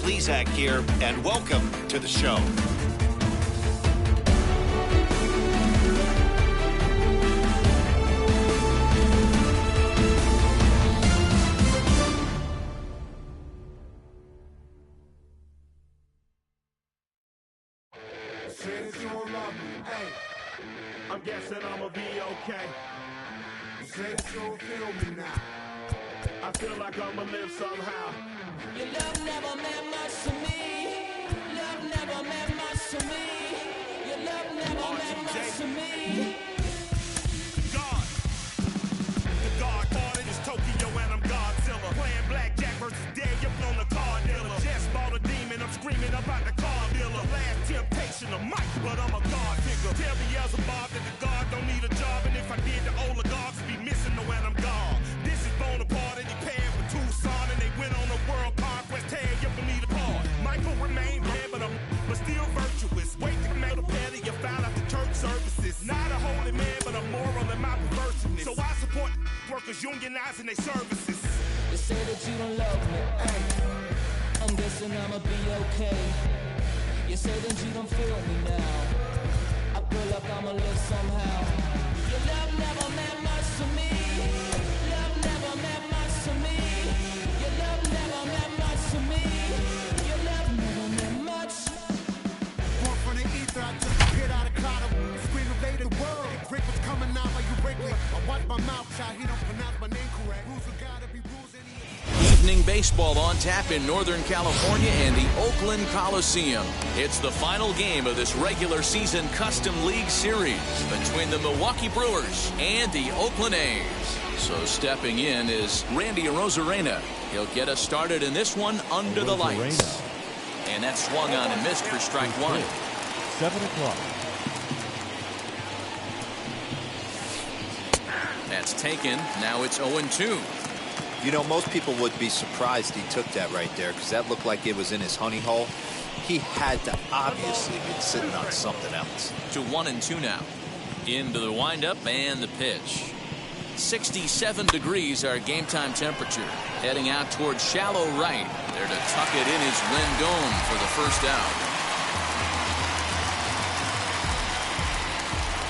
Plesac here, and welcome to the show. Since you don't love me, hey, I'm guessing I'ma be okay. Since you don't feel me now, I feel like I'ma live somehow. Your love never meant much to me. Love never meant much to me. Your love never meant much to me. God, the God ordered is Tokyo and I'm Godzilla. Playing blackjack versus dead, you're on the card dealer. Just bought a demon, I'm screaming about the car dealer. Last temptation of Mike, but I'm a God figure. Tell Beelzebub that the God don't need a job, and if I did, the oligarchs would be missing the when I'm gone. This is Bonaparte and he paired with Tucson, and they went on a world conquest, tear you from me apart. Michael remained dead, but still virtuous. Wait to make a petty, you found out the church services. Not a holy man, but a moral in my perverseness. So I support workers unionizing their services. You say that you don't love me, ay. I'm guessing I'ma be okay. You say that you don't feel me now. I feel like I'ma live somehow. Your love never meant much to me. Love never meant much to me. Your love never meant much to me. Your love never meant much. Born from the ether, I just appeared out of cloud. Scream invade the world. Rick was coming out like you Wrigley. I watch my mouth shot, he don't pronounce my name correct. Rules are gotta be rules in the Evening baseball on tap in Northern California and the Oakland Coliseum. It's the final game of this regular season Custom League Series between the Milwaukee Brewers and the Oakland A's. So stepping in is Randy Arozarena. He'll get us started in this one under the lights. And that swung on and missed for strike one. 7 o'clock. That's taken. Now it's 0-2. You know, most people would be surprised he took that right there because that looked like it was in his honey hole. He had to obviously be sitting on something else. To 1-2 now. Into the windup and the pitch. 67 degrees our game time temperature. Heading out towards shallow right. There to tuck it in is Rendon for the first out.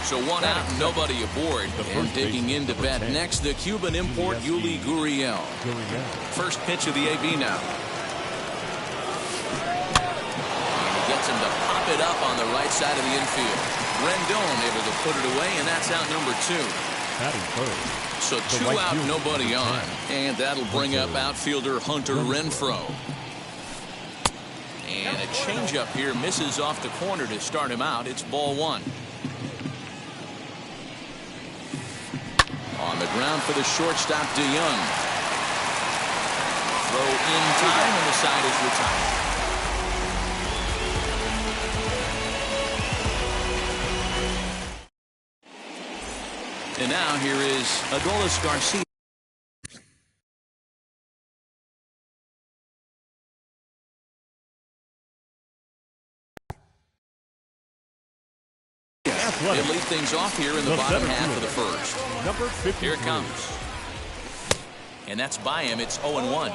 So one out, nobody aboard. And digging in to bat next, the Cuban import Yuli Gurriel. First pitch of the AB now. And he gets him to pop it up on the right side of the infield. Rendon able to put it away, and that's out number 2. So 2 out, nobody on. And that'll bring up outfielder Hunter Renfroe. And a changeup here misses off the corner to start him out. It's ball 1. On the ground for the shortstop, DeYoung. Throw in time, and the side is retired. And now here is Adolis Garcia. They lead things off here in the bottom half of the first. Here it comes. And that's by him. It's 0-1.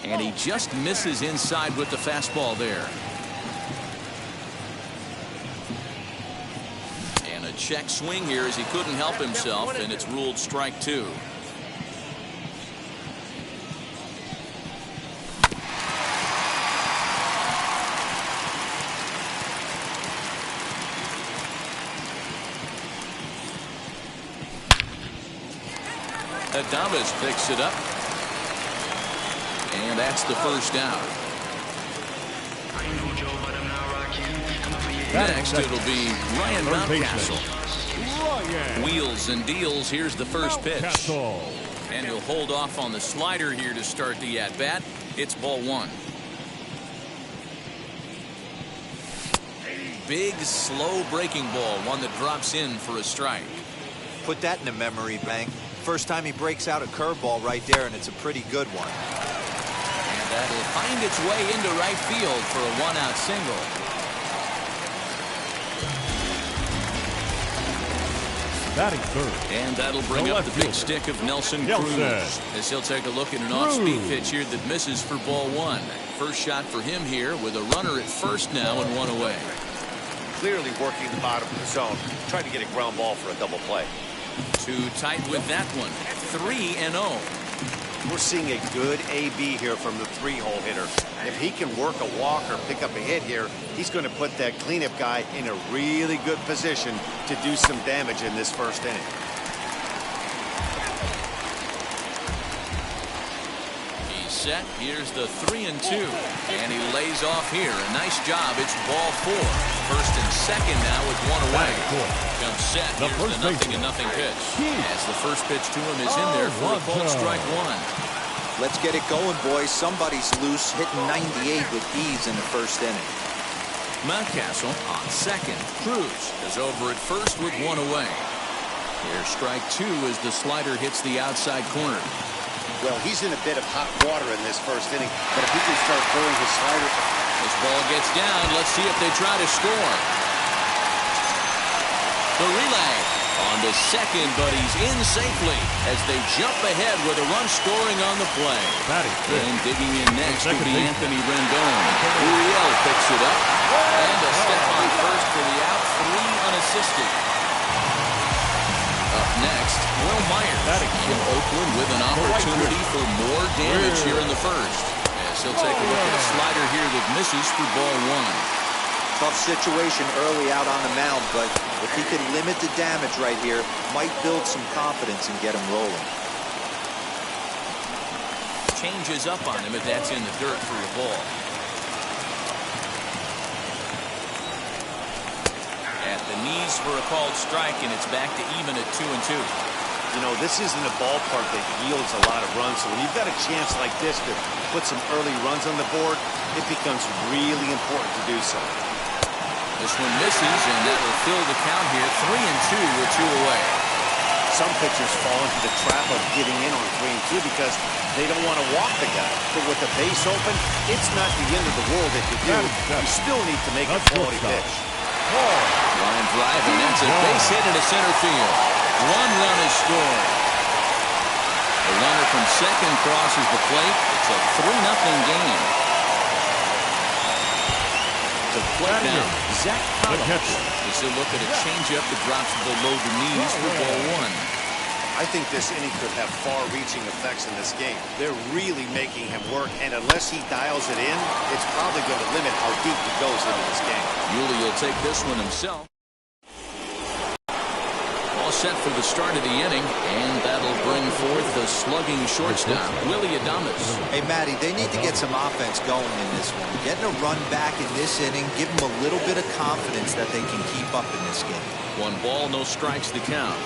And he just misses inside with the fastball there. And a check swing here as he couldn't help himself, and it's ruled strike 2. Adames picks it up. And that's the first down. Next, it'll be Ryan Mountcastle. Wheels and deals. Here's the first pitch. And he'll hold off on the slider here to start the at-bat. It's ball 1. Big, slow breaking ball. One that drops in for a strike. Put that in a memory bank. First time he breaks out a curveball right there, and it's a pretty good one. And that'll find its way into right field for a 1-out single. Batting third. And that'll bring up the big stick of Nelson Cruz. As he'll take a look at an off-speed pitch here that misses for ball one. First shot for him here with a runner at first now and one away. Clearly working the bottom of the zone, trying to get a ground ball for a double play. Too tight with that one. 3-0. We're seeing a good AB here from the 3-hole hitter. If he can work a walk or pick up a hit here, he's going to put that cleanup guy in a really good position to do some damage in this first inning. He's set. Here's the 3-2. And he lays off here. A nice job. It's ball four. First and second now with one away. Comes set. Here's the 0-0 pitch. As the first pitch to him is in there for a called strike one. Let's get it going, boys. Somebody's loose, hitting 98 with ease in the first inning. Mountcastle on second. Cruz is over at first with one away. Here's strike two as the slider hits the outside corner. Well, he's in a bit of hot water in this first inning, but if he can start throwing his slider. This ball gets down. Let's see if they try to score. The relay on the second, but he's in safely as they jump ahead with a run scoring on the play. And digging in next will be Anthony Rendon. Uriel picks it up. And a step on first for the out. 3 unassisted. Up next, Will Myers in Oakland with an opportunity for more damage here in the first. As he'll take a look at a slider here that misses for ball one. Tough situation early out on the mound, but if he can limit the damage right here, might build some confidence and get him rolling. Changes up on him, and that's in the dirt for a ball. At the knees for a called strike, and it's back to even at 2-2. You know, this isn't a ballpark that yields a lot of runs, so when you've got a chance like this to put some early runs on the board, it becomes really important to do so. This one misses, and that will fill the count here. 3-2 with 2 away. Some pitchers fall into the trap of giving in on 3-2 because they don't want to walk the guy. But with the base open, it's not the end of the world if you do. You still need to make a quality pitch. Line drive, and that's a base hit into center field. 1 run is scored. The runner from second crosses the plate. It's a 3-0 game. The plate now, Zach Collins. As they look at a changeup that drops below the knees for ball one. I think this inning could have far-reaching effects in this game. They're really making him work, and unless he dials it in, it's probably going to limit how deep he goes into this game. Yuli will take this one himself. All set for the start of the inning, and that'll bring forth the slugging shortstop, Willie Adames. Hey, Matty, they need to get some offense going in this one. Getting a run back in this inning, give them a little bit of confidence that they can keep up in this game. 1 ball, no strikes the count.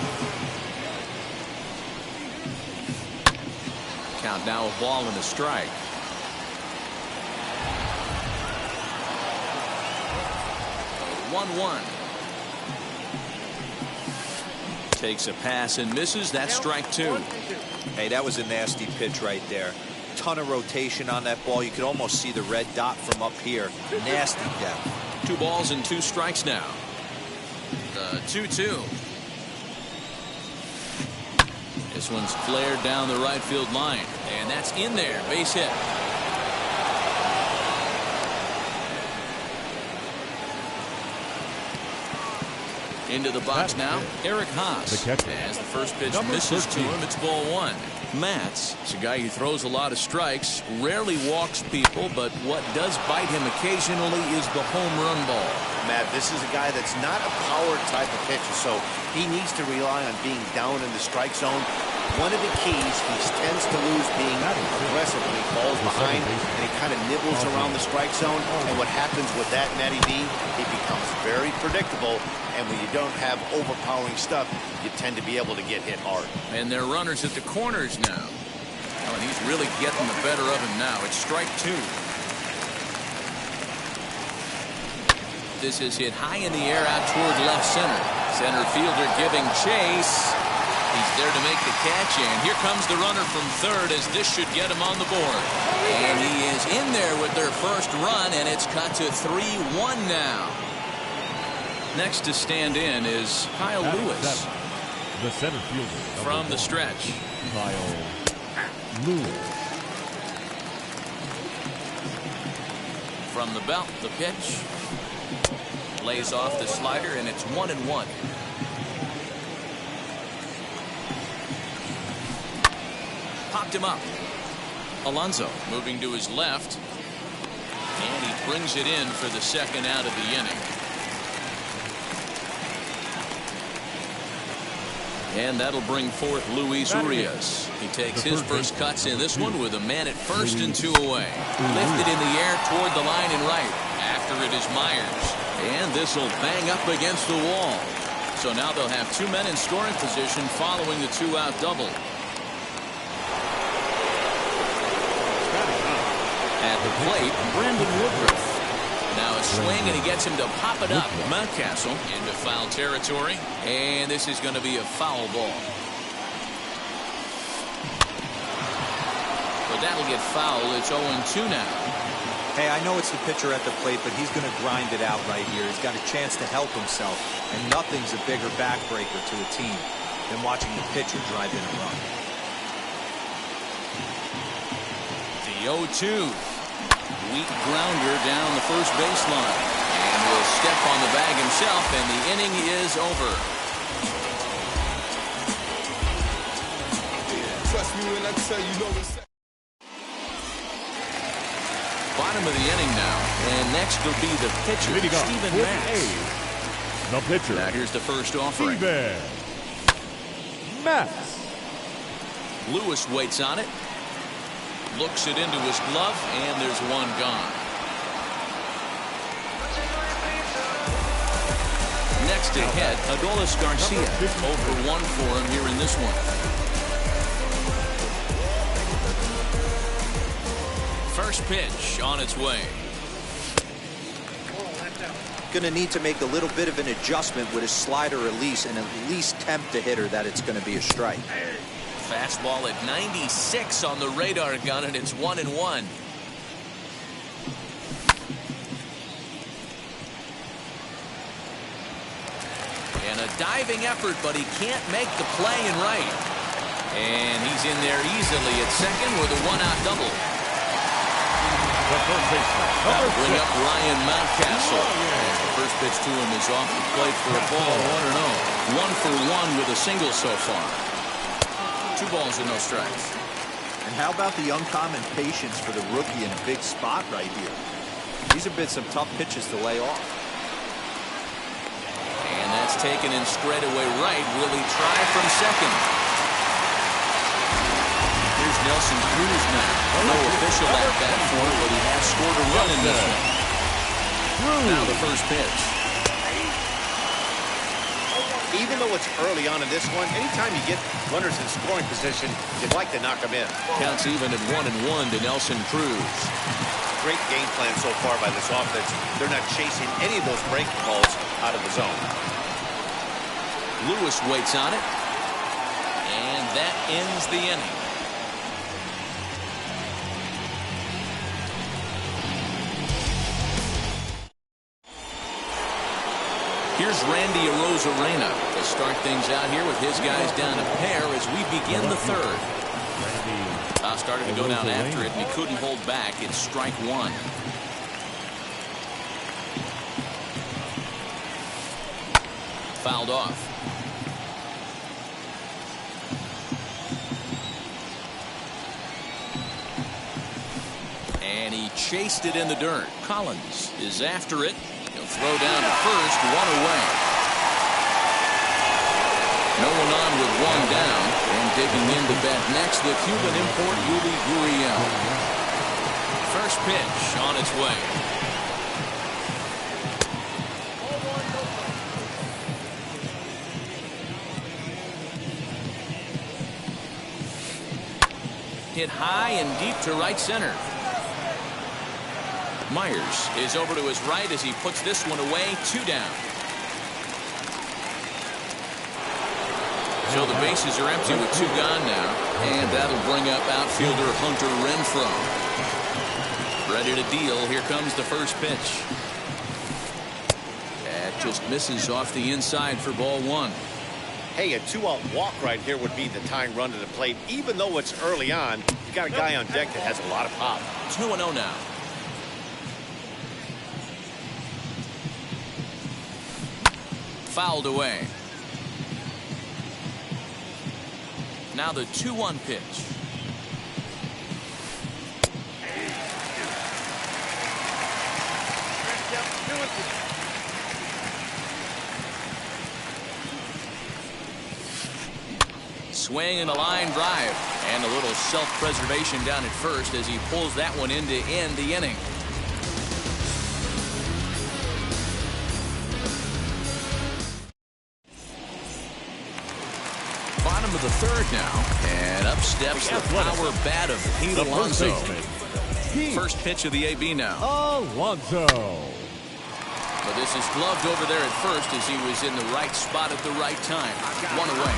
Count now a ball and a strike. Oh, 1-1. Takes a pass and misses. That's strike 2. Hey, that was a nasty pitch right there. Ton of rotation on that ball. You could almost see the red dot from up here. Nasty depth. 2 balls and 2 strikes now. The 2-2. This one's flared down the right field line, and that's in there. Base hit. Into the box now, Eric Haas. As the first pitch misses to him, it's ball one. Matz is a guy who throws a lot of strikes, rarely walks people, but what does bite him occasionally is the home run ball. Matt, this is a guy that's not a power type of pitcher, so he needs to rely on being down in the strike zone. One of the keys, he tends to lose being aggressive when he falls behind, and he kind of nibbles around the strike zone. And what happens with that, Matty B, he becomes very predictable, and when you don't have overpowering stuff, you tend to be able to get hit hard. And they're runners at the corners now. Oh, and he's really getting the better of him now. It's strike 2. This is hit high in the air out toward left center. Center fielder giving chase. He's there to make the catch, and here comes the runner from third as this should get him on the board. And he is in there with their first run, and it's cut to 3-1 now. Next to stand in is Kyle Lewis. The center fielder. From the stretch. Kyle Lewis. From the belt, the pitch. Lays off the slider, and it's 1-1. Popped him up. Alonso moving to his left. And he brings it in for the second out of the inning. And that'll bring forth Luis Urias. He takes his first cuts in this one with a man at first and 2 away. Lifted in the air toward the line and right. After it is Myers. And this will bang up against the wall. So now they'll have 2 men in scoring position following the 2-out double. At the plate, Brandon Woodruff. Now a swing, and he gets him to pop it up. Mountcastle into foul territory, and this is going to be a foul ball. But that'll get foul. It's 0-2 now. Hey, I know it's the pitcher at the plate, but he's going to grind it out right here. He's got a chance to help himself, and nothing's a bigger backbreaker to a team than watching the pitcher drive in a run. The 0-2. Weak grounder down the first baseline. And will step on the bag himself, and the inning is over. Trust me when I tell you, know it's... Bottom of the inning now, and next will be the pitcher, Steven Matz. The pitcher. Now here's the first offering. Steven Matz. Lewis waits on it. Looks it into his glove, and there's one gone. Next ahead, Adolis Garcia. 0-1 for him here in this one. First pitch on its way. Going to need to make a little bit of an adjustment with his slider release and at least tempt the hitter that it's going to be a strike. Fastball at 96 on the radar gun, and it's 1-1. And a diving effort, but he can't make the play in right. And he's in there easily at second with a 1-out double. That'll bring up Ryan Mountcastle. And the first pitch to him is off the plate for a ball, 1-0. 1 for 1 with a single so far. 2 balls and no strikes. And how about the uncommon patience for the rookie in a big spot right here? These have been some tough pitches to lay off. And that's taken in straightaway right. Will he try from second? Here's Nelson Cruz now. No official at bat for him, but he has scored a run in this one. Now the first pitch. Even though it's early on in this one, anytime you get runners in scoring position, you'd like to knock them in. Counts even at 1-1 to Nelson Cruz. Great game plan so far by this offense. They're not chasing any of those breaking balls out of the zone. Lewis waits on it. And that ends the inning. Here's Randy Arozarena to start things out here with his guys down a pair as we begin the third. Started to go down after it, and he couldn't hold back. It's strike one. Fouled off. And he chased it in the dirt. Collins is after it. He'll throw down to first, 1 away. No one on with 1 down. And digging in to bat next, the Cuban import Yuli Gurriel. First pitch on its way. Hit high and deep to right center. Myers is over to his right as he puts this one away. 2 down. So the bases are empty with 2 gone now. And that'll bring up outfielder Hunter Renfroe. Ready to deal. Here comes the first pitch. That just misses off the inside for ball 1. Hey, a 2-out walk right here would be the tying run to the plate. Even though it's early on, you got a guy on deck that has a lot of pop. 2-0 now. Fouled away. Now the 2-1 pitch. Swing and a line drive, and a little self-preservation down at first as he pulls that one in to end the inning. Bottom of the third now, and up steps the power bat of Pete Alonso. First pitch of the AB now. Alonso. But this is gloved over there at first as he was in the right spot at the right time. One away.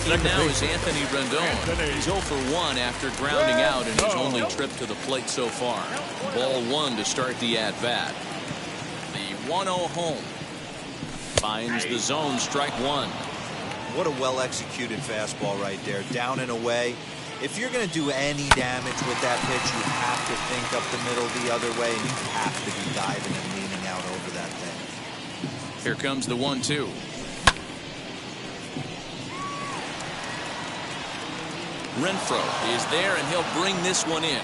Now is Anthony Rendon. He's 0 for 1 after grounding out in his only trip to the plate so far. Ball 1 to start the at-bat. The 1-0 home. Finds the zone, strike 1. What a well-executed fastball right there. Down and away. If you're going to do any damage with that pitch, you have to think up the middle the other way, and you have to be diving and leaning out over that thing. Here comes the 1-2. Renfroe is there, and he'll bring this one in.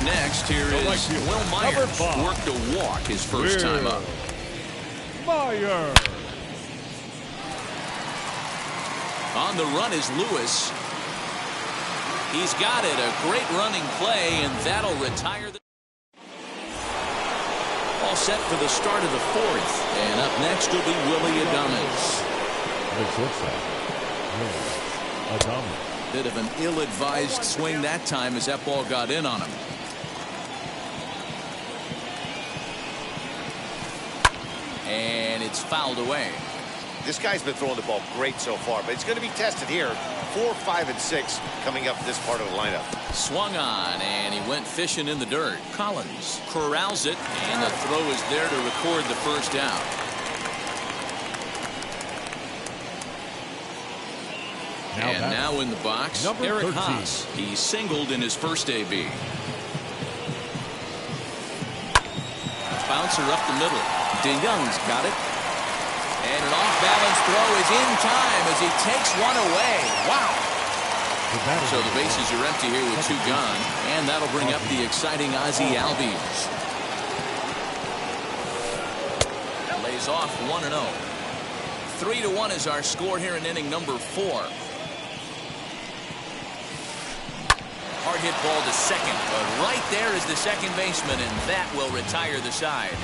Next, here is Will Myers. Worked a walk his first time up. Myers. On the run is Lewis. He's got it. A great running play, and that'll retire the... All set for the start of the fourth. And up next will be Willie Adames. Bit of an ill-advised swing that time as that ball got in on him. And it's fouled away. This guy's been throwing the ball great so far, but it's going to be tested here. 4, 5, and 6 coming up this part of the lineup. Swung on, and he went fishing in the dirt. Collins corrals it, and the throw is there to record the first out. Now in the box, Eric Haas. He singled in his first AB. Bouncer up the middle. DeYoung's got it. And an off-balance throw is in time as he takes one away. Wow. So the bases are empty here with 2 gone. And that'll bring up the exciting Ozzie Albies. Lays off 1-0. 3-1 is our score here in inning number 4. Hard hit ball to second, but right there is the second baseman, and that will retire the side.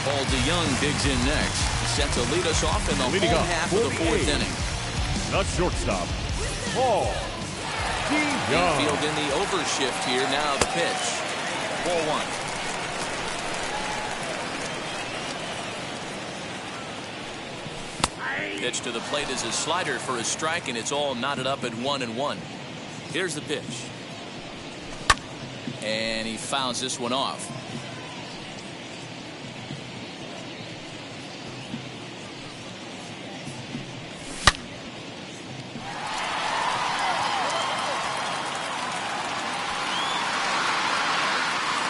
Paul DeYoung digs in next. Set to lead us off in the home half of the 4th inning. The shortstop, Paul DeYoung. Field in the overshift here. Now the pitch. Ball 1. Pitch to the plate is a slider for a strike, and it's all knotted up at 1-1. Here's the pitch. And he fouls this one off.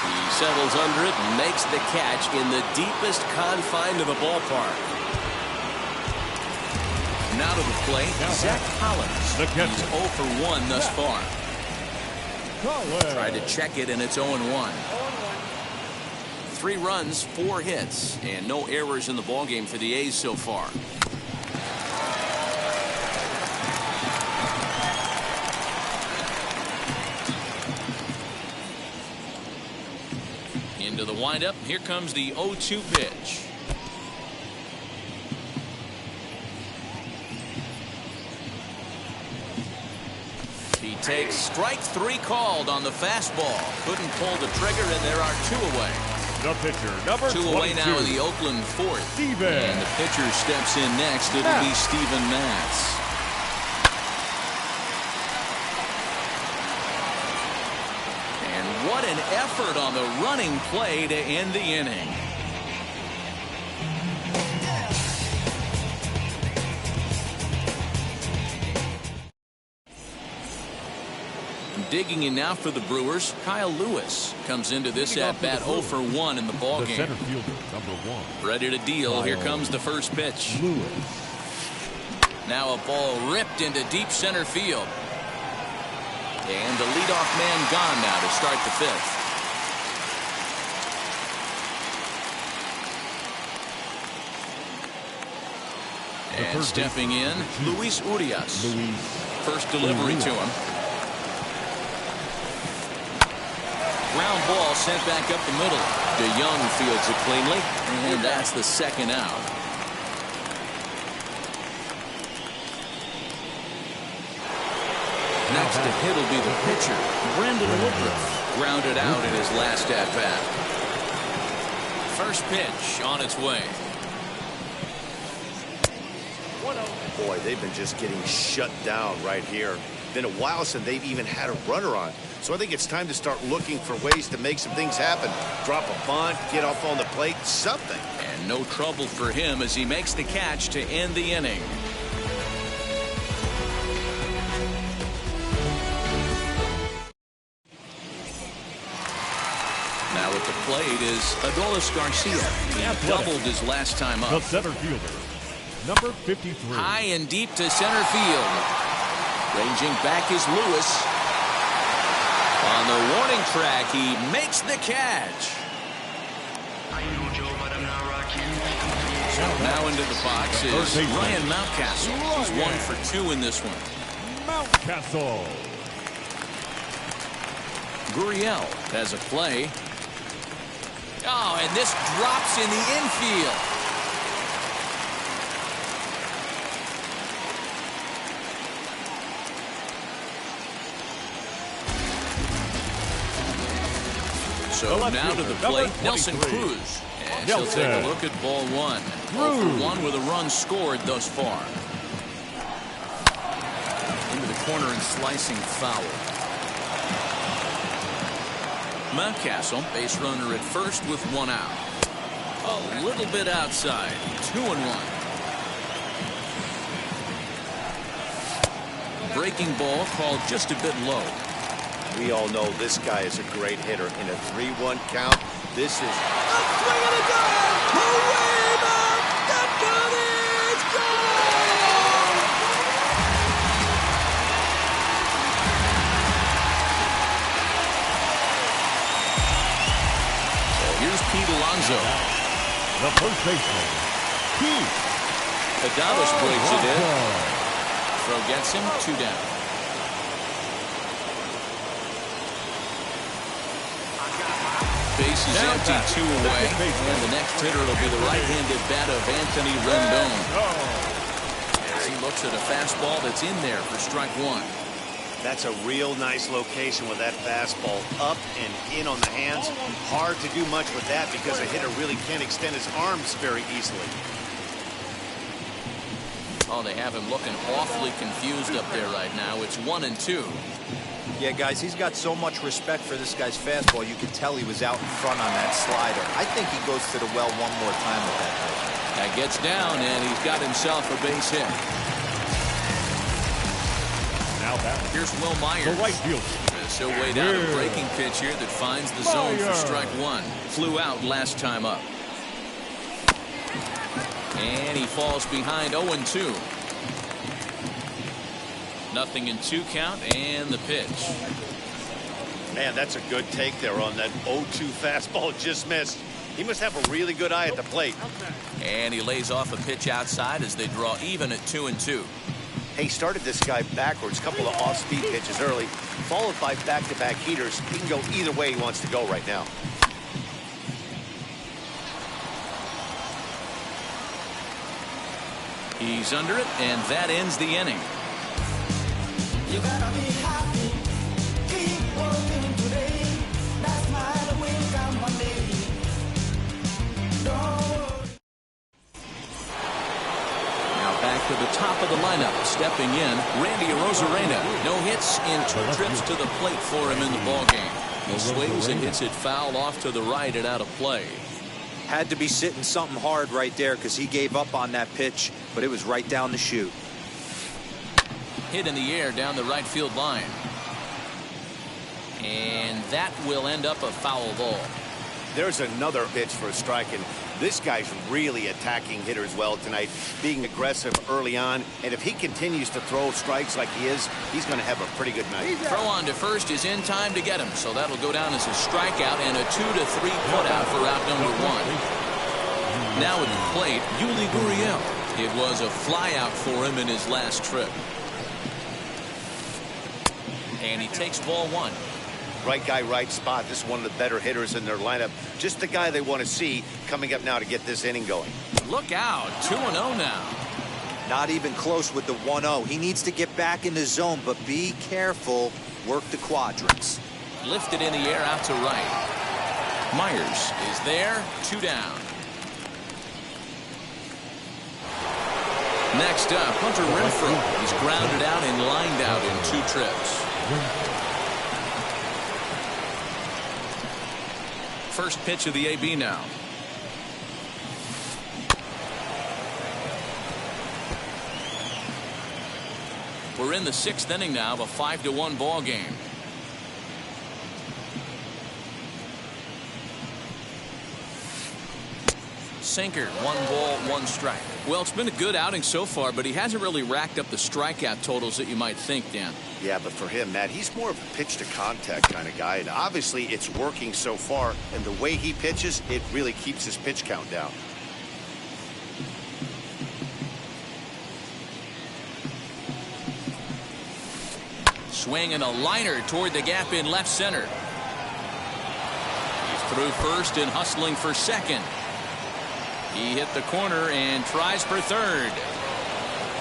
He settles under it and makes the catch in the deepest confine of the ballpark. Now to the plate, Zach Collins. He's 0 for 1 thus far. Tried to check it, and it's 0-1. 3 runs, 4 hits, and no errors in the ballgame for the A's so far. Into the windup. Here comes the 0-2 pitch. He takes strike 3 called on the fastball. Couldn't pull the trigger, and there are 2 away. The pitcher, number 2 away now in the Oakland 4th. Steven. And the pitcher steps in next. It'll be Steven Matz. What an effort on the running play to end the inning. Digging in now for the Brewers, Kyle Lewis comes into this at-bat 0 for 1 in the ballgame. The center fielder, number 1. Ready to deal. Here comes the first pitch. Lewis. Now a ball ripped into deep center field. And the leadoff man gone now to start the fifth. And stepping in, Luis Urias. First delivery to him. Ground ball sent back up the middle. DeYoung fields it cleanly, and that's the second out. Next to hit will be the pitcher, Brendan Woodruff. Grounded out in his last at-bat. First pitch on its way. Boy, they've been just getting shut down right here. Been a while since they've even had a runner on. So I think it's time to start looking for ways to make some things happen. Drop a bunt, get up on the plate, something. And no trouble for him as he makes the catch to end the inning. Now at the plate is Adolis Garcia. He doubled his last time The up. center fielder, number 53. High and deep to center field. Ranging back is Lewis. On the warning track, he makes the catch. Now into the box is Ryan Mountcastle. He's 1 for 2 in this one. Mountcastle. Gurriel has a play. Oh, and this drops in the infield. So now to the plate, Nelson Cruz. And she'll take a look at ball 1. 0 for 1 with a run scored thus far. Into the corner and slicing foul. Mountcastle, base runner at first with 1 out. A little bit outside. 2-1. Breaking ball called just a bit low. We all know this guy is a great hitter. In a 3-1 count, this is a swing and a dive. Away back. The count is gone. So here's Pete Alonso. The first baseman, Pete. Adames breaks it in. Throw gets him 2 down. Base is empty, 2 away. And the next hitter will be the right-handed bat of Anthony Rendon. As he looks at a fastball that's in there for strike 1. That's a real nice location with that fastball up and in on the hands. Hard to do much with that because a hitter really can't extend his arms very easily. Oh, they have him looking awfully confused up there right now. It's 1-2. Yeah, guys, he's got so much respect for this guy's fastball. You could tell he was out in front on that slider. I think he goes to the well one more time with that pitch. That gets down, and he's got himself a base hit. Now that Here's Will Myers. the right fielder. So way down a breaking pitch here that finds the zone for strike 1. Flew out last time up. And he falls behind 0-2. Nothing in 2 count, and the pitch. Man, that's a good take there on that 0-2 fastball. Just missed. He must have a really good eye at the plate. And he lays off a pitch outside as they draw even at 2-2. He started this guy backwards, a couple of off-speed pitches early, followed by back-to-back heaters. He can go either way he wants to go right now. He's under it, and that ends the inning. You gotta be happy, keep working today. That smile will come one day. Don't worry. Now back to the top of the lineup. Stepping in, Randy Arozarena. No hits in 2 trips to the plate for him in the ballgame. He's swings and hits it foul off to the right and out of play. Had to be sitting something hard right there because he gave up on that pitch, but it was right down the chute. Hit in the air down the right field line. And that will end up a foul ball. There's another pitch for a strike, and this guy's really attacking hitters well tonight, being aggressive early on. And if he continues to throw strikes like he is, he's going to have a pretty good night. Throw on to first is in time to get him, so that'll go down as a strikeout and a 2-3 putout for out number one. Now at the plate, Yuli Gurriel. It was a flyout for him in his last trip. And he takes ball one. Right guy, right spot. This is one of the better hitters in their lineup. Just the guy they want to see coming up now to get this inning going. Look out. 2-0 now. Not even close with the 1-0. He needs to get back in the zone, but be careful. Work the quadrants. Lifted in the air out to right. Myers is there. 2 down. Next up, Hunter Renfroe. He's grounded out and lined out in 2 trips. First pitch of the AB now. We're in the 6th inning now of a 5-1 ball game. Sinker, 1 ball, 1 strike. Well, it's been a good outing so far, but he hasn't really racked up the strikeout totals that you might think, Dan. Yeah, but for him, Matt, he's more of a pitch to contact kind of guy, and obviously it's working so far, and the way he pitches, it really keeps his pitch count down. Swinging a liner toward the gap in left center. He's through first and hustling for second. He hit the corner and tries for third.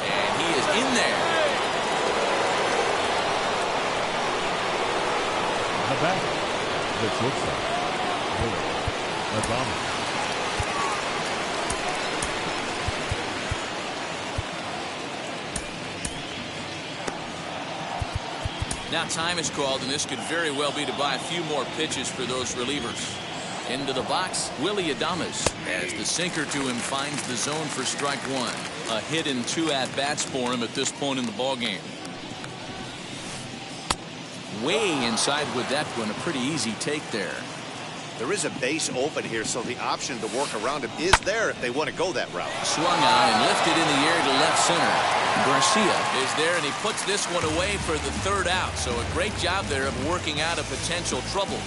And he is in there. The back, the shortstop, Adama. Now time is called, and this could very well be to buy a few more pitches for those relievers. Into the box, Willie Adames, as the sinker to him finds the zone for strike 1. A hit and 2 at-bats for him at this point in the ballgame. Way inside with that one, a pretty easy take there. There is a base open here, so the option to work around him is there if they want to go that route. Swung on and lifted in the air to left center. Garcia is there, and he puts this one away for the 3rd out. So a great job there of working out a potential trouble.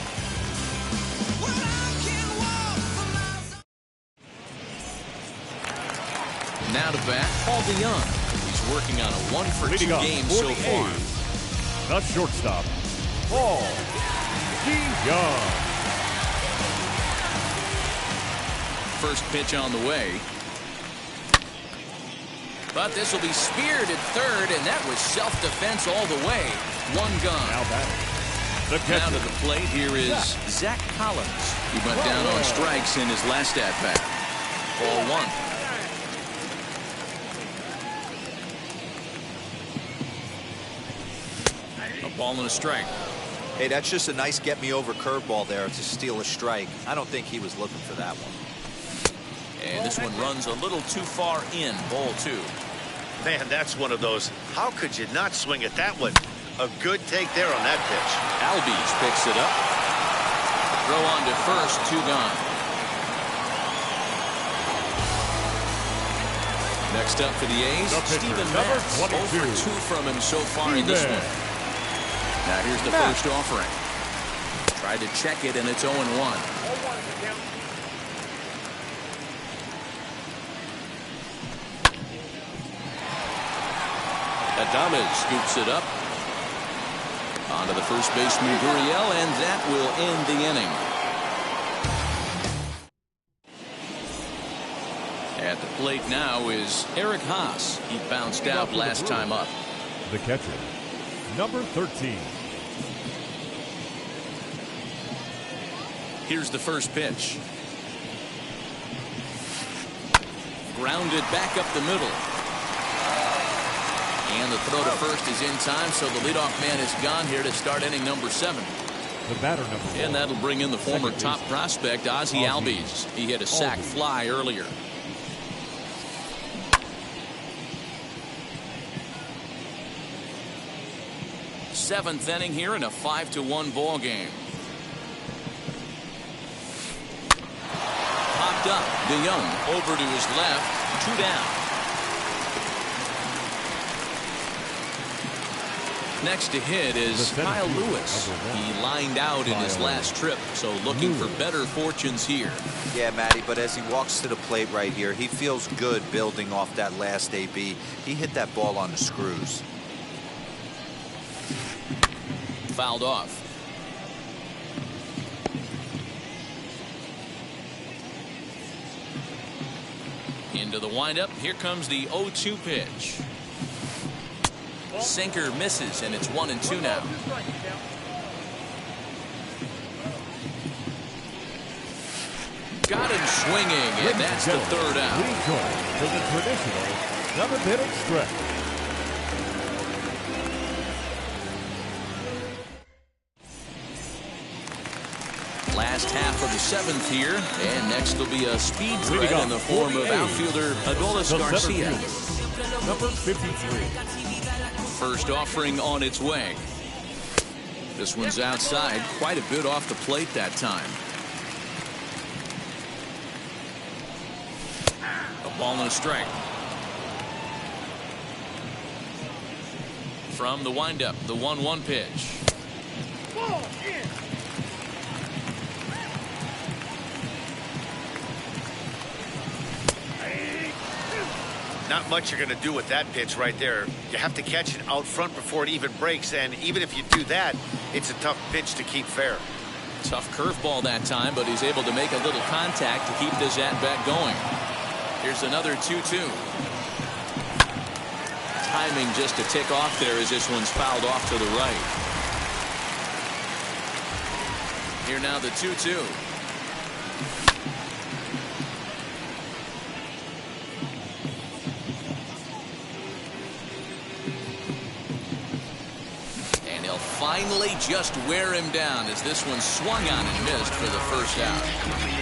Now to bat, Paul DeYoung. He's working on a 1-for-2 game so far. The shortstop, Paul DeYoung. First pitch on the way. But this will be speared at third, and that was self-defense all the way. 1 gone. Now batting, the Now catcher, to the plate, here is Zach Collins. He went down on strikes in his last at-bat. Ball 1. A ball and a strike. Hey, that's just a nice get-me-over curveball there to steal a strike. I don't think he was looking for that one. And this one runs a little too far in. Ball 2. Man, that's one of those. How could you not swing at that one? A good take there on that pitch. Albies picks it up. Throw on to first. 2 gone. Next up for the A's, The pitcher, Steven number Matz. 22. 0 for 2 from him so far in this one. Now here's the first offering. Tried to check it, and it's 0-1. Adames scoops it up. Onto the first baseman, Gurriel, and that will end the inning. At the plate now is Eric Haas. He bounced out last time up. the catcher, number 13. Here's the first pitch. Grounded back up the middle. And the throw to first is in time, so the leadoff man is gone here to start inning number 7. The batter, number 1. And that'll bring in the former Second top baseman. prospect, Ozzie Albies. He hit a sac fly earlier. Seventh inning here in a 5-1 ball game. Popped up. DeYoung over to his left. 2 down. Next to hit is Kyle Lewis. He lined out in his last trip, so looking for better fortunes here. Yeah, Matty, but as he walks to the plate right here, he feels good building off that last AB. He hit that ball on the screws. Fouled off. Into the windup. Here comes the 0-2 pitch. Sinker misses, and it's 1-2 now. Got him swinging, and that's the third out. We go to the traditional 7th-inning stretch. Last half of the 7th here, and next will be a speed threat in the form of outfielder Adolis The Garcia. center fielder, number 53. First offering on its way. This one's outside, quite a bit off the plate that time. A ball and a strike. From the windup, the 1-1 pitch. Not much you're going to do with that pitch right there. You have to catch it out front before it even breaks, and even if you do that, it's a tough pitch to keep fair. Tough curveball that time, but he's able to make a little contact to keep this at-bat going. Here's another 2-2. Timing just to tick off there as this one's fouled off to the right. Here now the 2-2. Finally just wear him down as this one swung on and missed for the first out.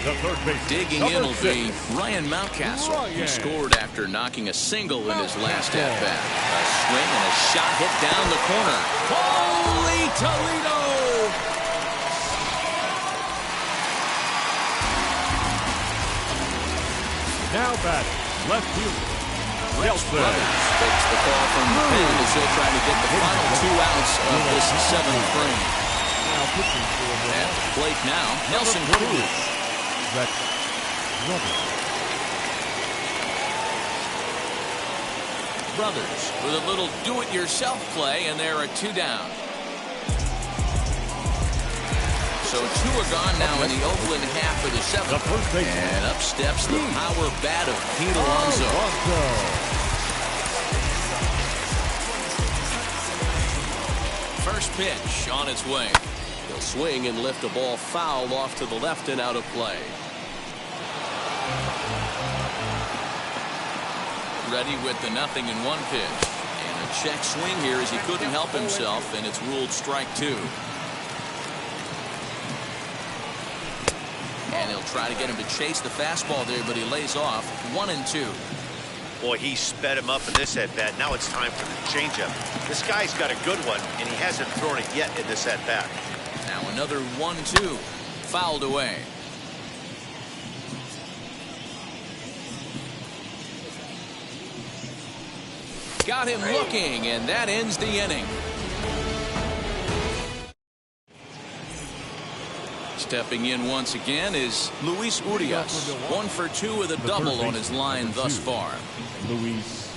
The third base. Digging in will be Ryan Mountcastle. He scored after knocking a single in his last at-bat. A swing and a shot hit down the corner. Holy Toledo! Now batting, left fielder. Rex Brothers takes the call from the pen as he'll try to get the final 2 outs of this 7th frame. Now pitching for the At the plate now, Nelson Cruz. Rex Brothers. Brothers with a little do-it-yourself play, and there are 2 down. So 2 are gone now in the Oakland half of the 7th. The first baseman. And up steps the power bat of Pete Alonso. First pitch on its way. He'll swing and lift a ball foul off to the left and out of play. Ready with the 0-1 pitch. And a check swing here as he couldn't help himself, and it's ruled strike 2. And he'll try to get him to chase the fastball there, but he lays off. 1-2. Boy, he sped him up in this at-bat. Now it's time for the changeup. This guy's got a good one, and he hasn't thrown it yet in this at-bat. Now another 1-2. Fouled away. Got him looking, and that ends the inning. Stepping in once again is Luis Urias. 1 for 2 with a double on his line thus far. Luis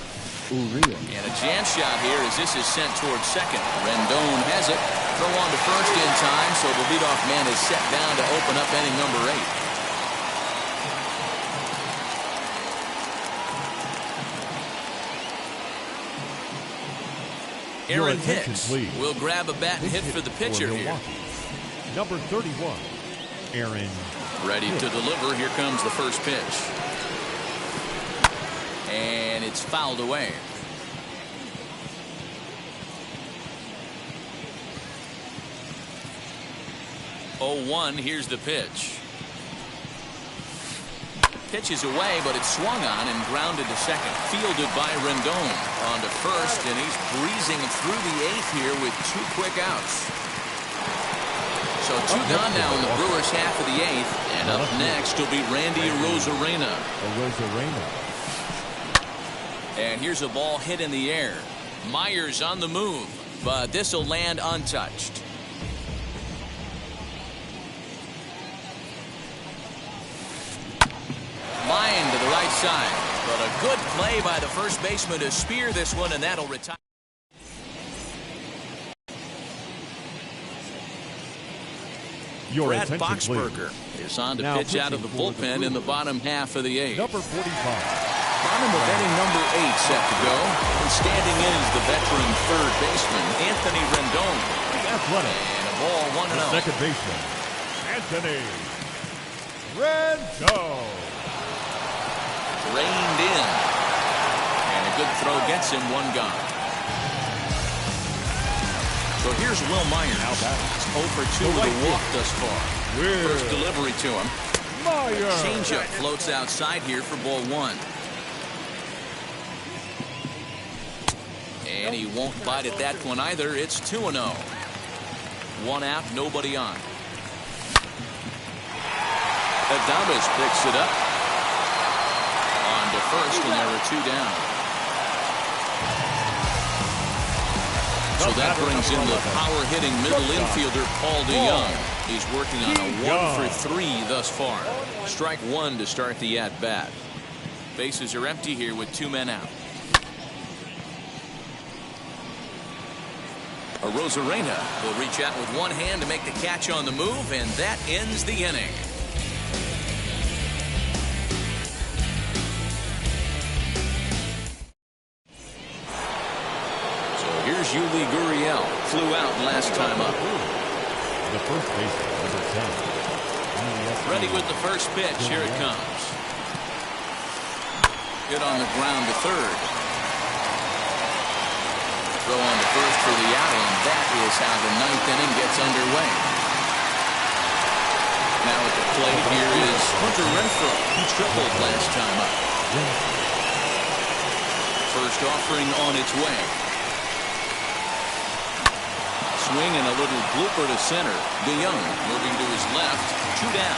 Urias. And a chance shot here as this is sent towards second. Rendon has it. Throw on to first in time, so the leadoff man is set down to open up inning number 8. Aaron Hicks will grab a bat and hit for the pitcher here. Number 31, Aaron. Ready to deliver. Here comes the first pitch. And it's fouled away. 0-1. Here's the pitch. Pitch is away, but it's swung on and grounded to second. Fielded by Rendon. On to first, and he's breezing through the 8th here with 2 quick outs. So 2 gone now in the Brewers half of the 8th. And up next will be Randy Arozarena. And here's a ball hit in the air. Myers on the move, but this will land untouched. Line to the right side, but a good play by the first baseman to spear this one, and that'll retire. Brad Boxberger is on to pitch out of the bullpen in the bottom half of the 8th. Number 45. Bottom of inning number 8 set to go. And standing in is the veteran third baseman, Anthony Rendon. The Athletic. And a ball 1-0. Second baseman, Anthony Rendon. Reined in. And a good throw gets him 1 gone. So here's Will Myers. He's 0 for 2 with a walk thus far. First delivery to him. Myers. Changeup floats outside here for ball 1. And he won't bite at that one either. It's 2-0. 1 out, nobody on. Adames picks it up. On to first, and there are 2 down. So that brings in the power-hitting middle infielder, Paul DeYoung. He's working on a 1 for 3 thus far. Strike 1 to start the at-bat. Bases are empty here with 2 men out. Arozarena will reach out with 1 hand to make the catch on the move, and that ends the inning. Here's Yuli Gurriel. Flew out last time up. The first baseman, number 10. Ready with the first pitch. Here it comes. Hit on the ground to third. Throw on to first for the out, and that is how the 9th inning gets underway. Now at the plate here is Hunter Renfroe. He tripled last time up. First offering on its way. Swing and a little blooper to center. DeYoung moving to his left. 2 down.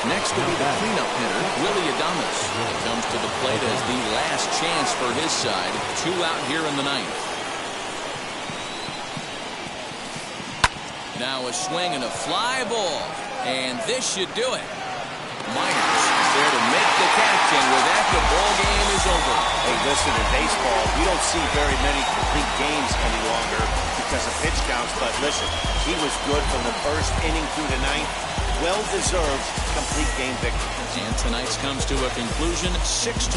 Next will be the cleanup hitter, Willie Adames. He comes to the plate as the last chance for his side. 2 out here in the 9th. Now a swing and a fly ball. And this should do it. Myers is there to make the catch, and with that, the ball game is over. Hey, listen, in baseball, we don't see very many complete games any longer because of pitch counts, but listen, he was good from the first inning through the 9th. Well-deserved complete game victory. And tonight's comes to a conclusion, 6-1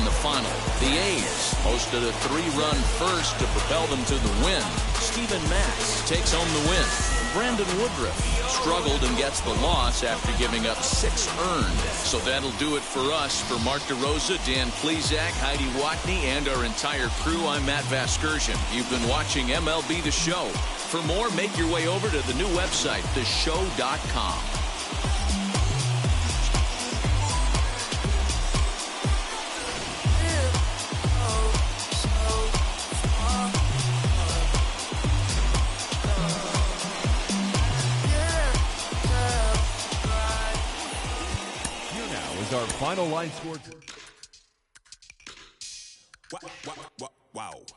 the final. The A's posted a 3-run first to propel them to the win. Steven Matz takes home the win. Brandon Woodruff struggled and gets the loss after giving up 6 earned. So that'll do it for us. For Mark DeRosa, Dan Plesac, Heidi Watney, and our entire crew, I'm Matt Vasgersian. You've been watching MLB The Show. For more, make your way over to the new website, theshow.com. Our final line score. Wow.